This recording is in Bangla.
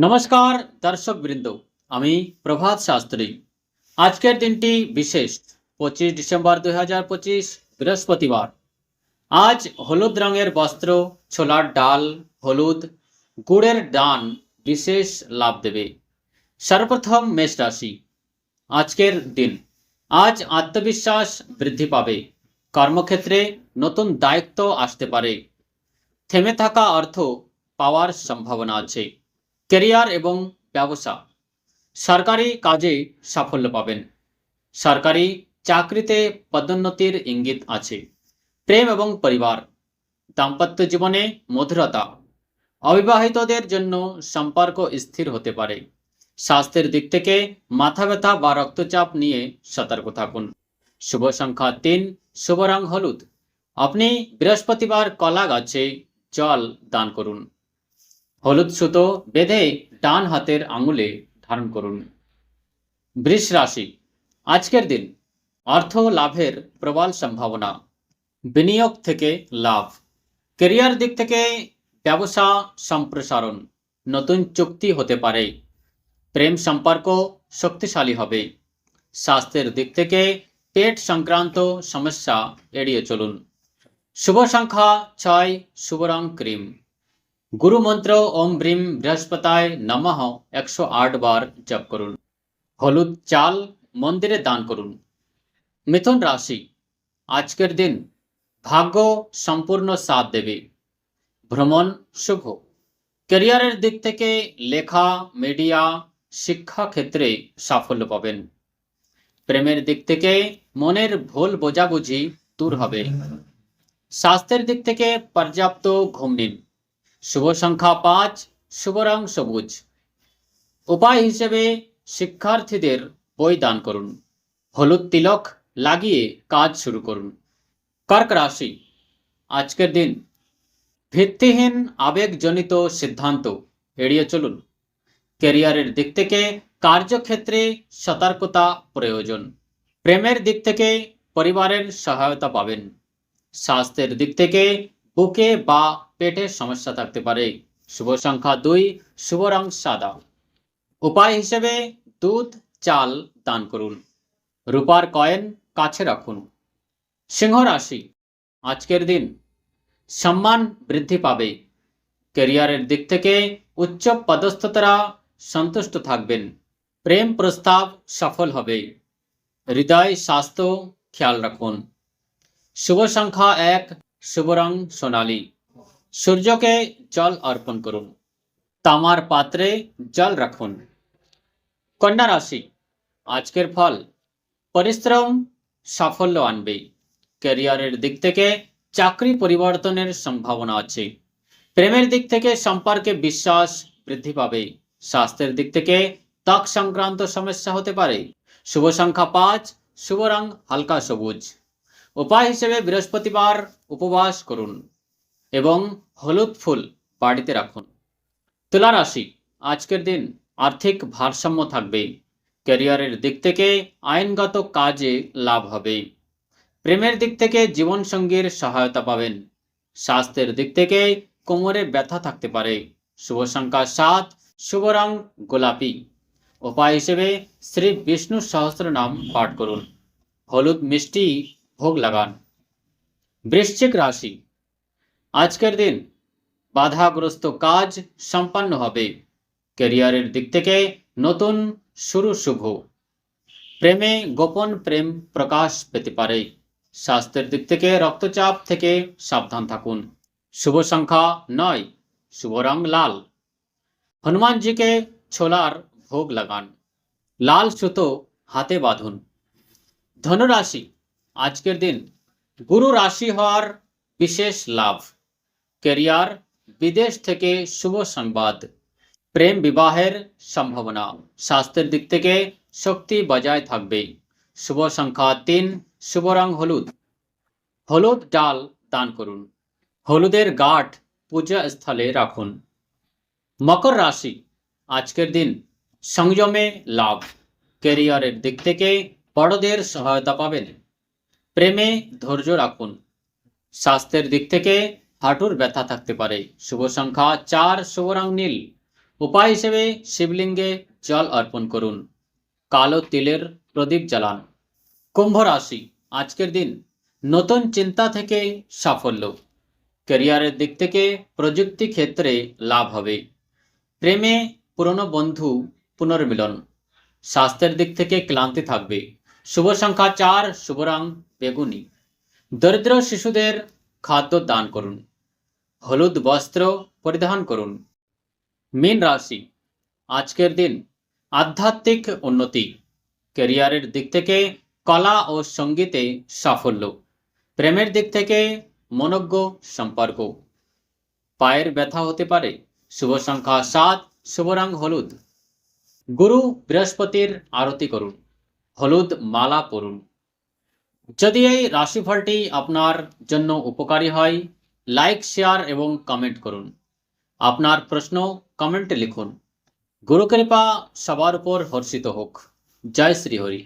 নমস্কার দর্শক বৃন্দ, আমি প্রভাত শাস্ত্রী। আজকের দিনটি বিশেষ 25 ডিসেম্বর 2025 বৃহস্পতিবার। আজ হলুদ রঙের বস্ত্র, ছোলার ডাল, হলুদ, গুড়ের দান বিশেষ লাভ দেবে। সর্বপ্রথম মেষ রাশি। আজকের দিন, আজ আত্মবিশ্বাস বৃদ্ধি পাবে। কর্মক্ষেত্রে নতুন দায়িত্ব আসতে পারে। থেমে থাকা অর্থ পাওয়ার সম্ভাবনা আছে। ক্যারিয়ার এবং ব্যবসা, সরকারি কাজে সাফল্য পাবেন। সরকারি চাকরিতে পদোন্নতির ইঙ্গিত আছে। প্রেম এবং পরিবার, দাম্পত্য জীবনে মধুরতা। অবিবাহিতদের জন্য সম্পর্ক স্থির হতে পারে। স্বাস্থ্যের দিক থেকে মাথা ব্যথা বা রক্তচাপ নিয়ে সতর্ক থাকুন। শুভ সংখ্যা 3, শুভ রং হলুদ। আপনি বৃহস্পতিবার কলা গাছে জল দান করুন। হলুদ সুতো বেঁধে ডান হাতের আঙুলে ধারণ করুন। বৃষ রাশি। আজকের দিন অর্থ লাভের প্রবল সম্ভাবনা। বিনিয়োগ থেকে লাভ। ক্যারিয়ার দিক থেকে ব্যবসা সম্প্রসারণ, নতুন চুক্তি হতে পারে। প্রেম সম্পর্ক শক্তিশালী হবে। স্বাস্থ্যের দিক থেকে পেট সংক্রান্ত সমস্যা এড়িয়ে চলুন। শুভ সংখ্যা 6, শুভ রং ক্রিম। গুরু মন্ত্র ওম ব্রিম বৃহস্পতায় নমঃ 108 বার জপ করুন। হলুদ চাল মন্দিরে দান করুন। মিথুন রাশি। আজকের দিন ভাগ্য সম্পূর্ণ সাথ দেবে। ভ্রমণ শুভ। ক্যারিয়ারের দিক থেকে লেখা, মিডিয়া, শিক্ষা ক্ষেত্রে সাফল্য পাবেন। প্রেমের দিক থেকে মনের ভুল বোঝাবুঝি দূর হবে। স্বাস্থ্যের দিক থেকে পর্যাপ্ত ঘুম নিন। শুভ সংখ্যা 5, শুভ রং সবুজ। উপায় হিসেবে শিক্ষার্থীদের বই দান করুন। হলুদ তিলক লাগিয়ে কাজ শুরু করুন। কর্ক রাশি। আজকের দিন ভিত্তিহীন আবেগজনিত সিদ্ধান্ত এড়িয়ে চলুন। ক্যারিয়ারের দিক থেকে কার্যক্ষেত্রে সতর্কতা প্রয়োজন। প্রেমের দিক থেকে পরিবারের সহায়তা পাবেন। স্বাস্থ্যের দিক থেকে বুকে বা পেটের সমস্যা থাকতে পারে। শুভ সংখ্যা 2, শুভ রং সাদা। উপায় হিসেবে দুধ চাল দান করুন। রূপার কয়েন কাছে রাখুন। সিংহ রাশি। আজকের দিন সম্মান বৃদ্ধি পাবে। ক্যারিয়ারের দিক থেকে উচ্চ পদস্থতারা সন্তুষ্ট থাকবেন। প্রেম প্রস্তাব সফল হবে। হৃদয় স্বাস্থ্য খেয়াল রাখুন। শুভ সংখ্যা 1, শুভ রং সোনালী। সূর্যকে জল অর্পণ করুন। তামার পাত্রে জল রাখুন। কন্যা রাশি। আজকের ফল, পরিশ্রম সাফল্য আনবে। ক্যারিয়ারের দিক থেকে চাকরি পরিবর্তনের সম্ভাবনা আছে। প্রেমের দিক থেকে সম্পর্কে বিশ্বাস বৃদ্ধি পাবে। স্বাস্থ্যের দিক থেকে ত্বক সংক্রান্ত সমস্যা হতে পারে। শুভ সংখ্যা 5, শুভ রং হালকা সবুজ। উপায় হিসেবে বৃহস্পতিবার উপবাস করুন এবং হলুদ ফুল বাড়িতে রাখুন। তুলা রাশি। আজকের দিন আর্থিক ভারসাম্য থাকবে। ক্যারিয়ারের দিক থেকে আইনগত কাজে লাভ হবে। প্রেমের দিক থেকে জীবনসঙ্গীর সহায়তা পাবেন। স্বাস্থ্যের দিক থেকে কোমরে ব্যথা থাকতে পারে। শুভ সংখ্যা 7, শুভ রং গোলাপি। উপায় হিসেবে শ্রী বিষ্ণু সহস্র নাম পাঠ করুন। হলুদ মিষ্টি ভোগ লাগান। বৃশ্চিক রাশি। আজকের দিন বাধাগ্রস্ত কাজ সম্পন্ন হবে। ক্যারিয়ারের দিক থেকে নতুন শুরু শুভ। প্রেমে গোপন প্রেম প্রকাশ পেতে পারে। স্বাস্থ্যের দিক থেকে রক্তচাপ থেকে সাবধান থাকুন। শুভ সংখ্যা 9, শুভ রং লাল। হনুমানজিকে ছোলার ভোগ লাগান। লাল সুতো হাতে বাঁধুন। ধনুরাশি। আজকের দিন গুরু রাশি হওয়ার বিশেষ লাভ। ক্যারিয়ার, বিদেশ থেকে শুভ সংবাদ। প্রেম বিবাহের সম্ভাবনা। স্বাস্থ্যের দিক থেকে শক্তি বজায় থাকবে। শুভ সংখ্যা 3, শুভ রং হলুদ। হলুদ ডাল দান করুন। হলুদের গাঁঠ পূজা স্থলে রাখুন। মকর রাশি। আজকের দিন সংযমে লাভ। ক্যারিয়ারের দিক থেকে বড়দের সহায়তা পাবেন। প্রেমে ধৈর্য রাখুন। স্বাস্থ্যের দিক থেকে হাঁটুর ব্যথা থাকতে পারে। শুভ সংখ্যা 4, শুভ রং নীল। উপায় হিসেবে শিবলিঙ্গে জল অর্পণ করুন, কালো তিলের প্রদীপ জ্বালান। কুম্ভ রাশি, আজকের দিন নতুন চিন্তা থেকে সাফল্য, ক্যারিয়ারের দিক থেকে প্রযুক্তি ক্ষেত্রে লাভ হবে, প্রেমে পুরনো বন্ধু পুনর্মিলন, স্বাস্থ্যের দিক থেকে ক্লান্তি থাকবে। শুভ সংখ্যা 4, শুভ রং বেগুনি। দরিদ্র শিশুদের খাদ্য দান করুন, হলুদ বস্ত্র পরিধান করুন। মীন রাশি, আজকের দিন আধ্যাত্মিক উন্নতি, ক্যারিয়ারের দিক থেকে কলা ও সঙ্গীতে সাফল্য, প্রেমের দিক থেকে মনোজ্ঞ সম্পর্ক, পায়ের ব্যথা হতে পারে। শুভ সংখ্যা 7, শুভ রং হলুদ। গুরু বৃহস্পতির আরতি করুন, হলুদ মালা পরুন। যদি এই রাশিফলটি আপনার জন্য উপকারী হয়, লাইক, শেয়ার এবং কমেন্ট করুন। আপনার প্রশ্ন কমেন্টে লিখুন। গুরু কৃপা সবার উপর হর্ষিত হোক। জয় শ্রী হরি।